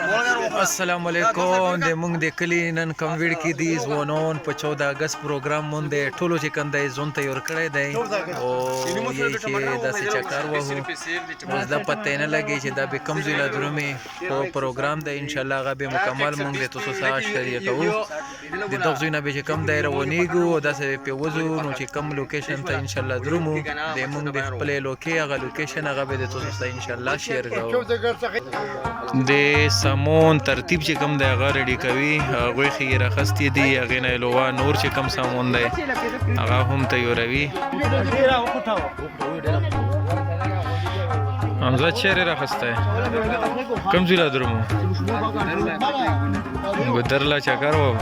السلام علیکم د مونږ د کلی نن کمویډ کې دی ځوانان په 14 اگست پروګرام مونږ ټولو چې کنده زون ته ور کړی دی او یې چې داسې چکر وهو اوس دا پته نه لګي چې دا به کم ځای درومي او پروګرام د ان شاء الله غو به مکمل مونږ د تاسو سره شریک کوو د دغه ځای نه به کم دایره ونیګو او داسې په وځو نو چې کم لوکیشن ته ان شاء الله درومو د مونږ د خپل لوکي هغه لوکیشن هغه به د تاسو سره ان شاء الله شیر کوو د سامون ترتیب چې کم دی هغه ریډي کوي هغوی ښې راخستې دي هغې نه علاوه نور چې کم سامان دی هغه هم تیاروي حمزه چیرې راخستی کوم ځای لا درومو ګودرله چکر وهو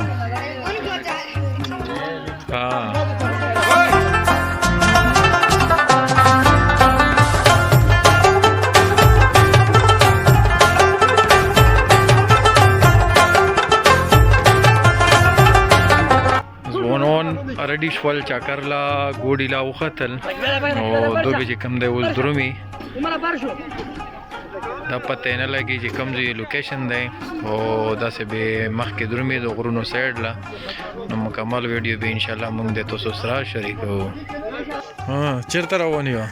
ریډي شول چکر لا ګوډي لا وختل او دوی چې کم دی اوس درومي دا پته نه لګي چې کوم ځای لوکیشن دی او داسې به مخکې درومي د غرونو سایډ لا نو مکمل ویډیو به ان شاء الله موږ د تاسو سره شریکو چیرته روان یو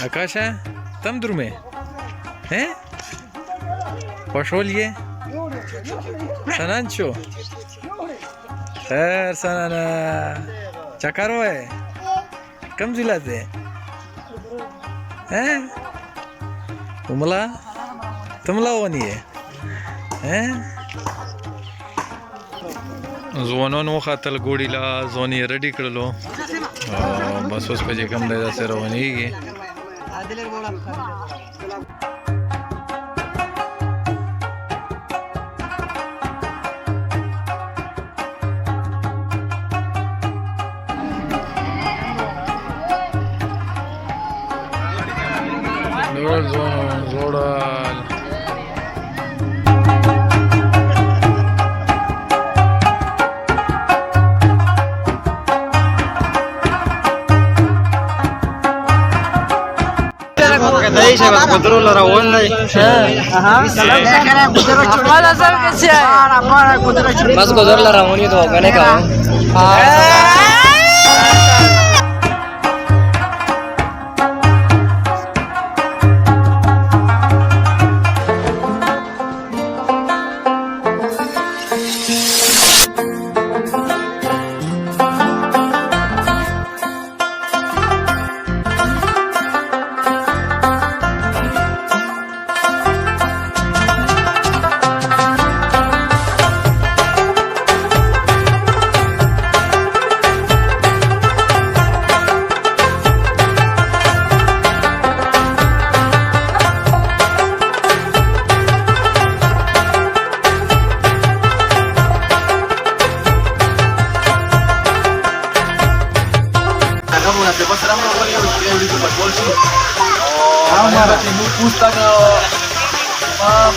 اکاشه تم درومي خوشحال یې سنان شو خیر سنانا چکر وای کم ضلع ته تملا ونیه ځوانانو خاطر ګوډی لا ځواني ریډي کړلو بس اوس په کم دی داسې روانېږي زوړال बस गुजर ला रहा हूँ ये तो होगा नहीं कहा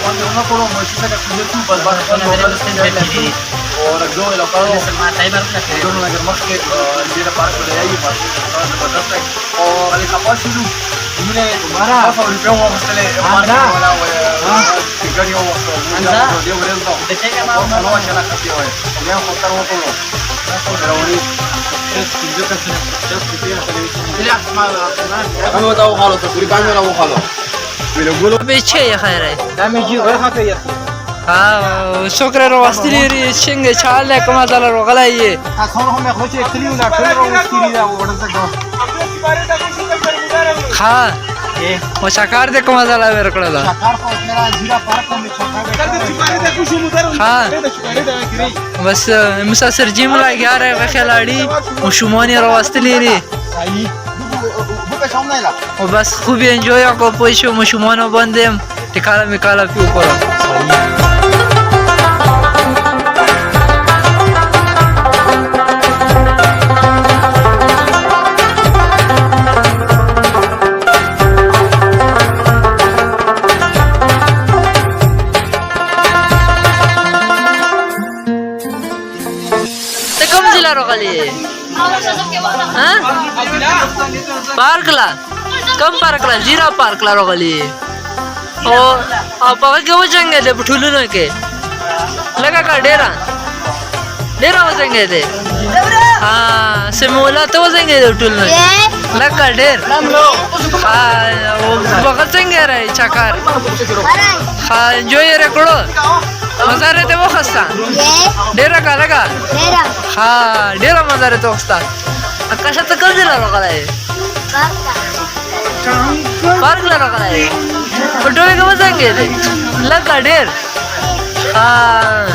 cuando uno como muestra que tiene tu pues vas a poner o la gloria la pago yo no la más que era para que le ahí para o el capaz su mire तुम्हारा favorito vamos a le manda wala que gario anda yo creo no decheca más no va a la casi hoy voy a contar un poco pero bonito yo que se ya que tiene televisión mira vamos a ojalá te puri baño la ojalá بیچه یه خیره دمیجی غیر خفیه شکر رو وستیری چنگ چاله کما دل رو غلایه اصلا هم خوشی اکتری و نکل رو وستیری دا ورنسه خا و شکار ده کما دل ور کړل شکار خو میرا زیرا پارک میں شکار بس مسافر جیم لا یاره وخلاړي او شومانی رو وستیری و بس خوبی انجوی کو پوشو مشومانو باندې ټکاله میکاله پیو کړو ته کوم ځای راغلی पार्क ला कम पार्क ला जीरा पार्क ला रोगली او په کې وځنګ دې پټولونه کې لګا کا ډیرا وځنګ دې ها سمولا ته وځنګ دې ټولونه لګا ډیر ها او بغل څنګه راي چکر ها انجوي رکړو مزاره ته وخستا ډیرا کا لګا ها ډیرا مزاره ته وخستا اکاشه ته کله راغلای पार्क ला रखा है फोटो में कब जाएंगे लगा ढेर हाँ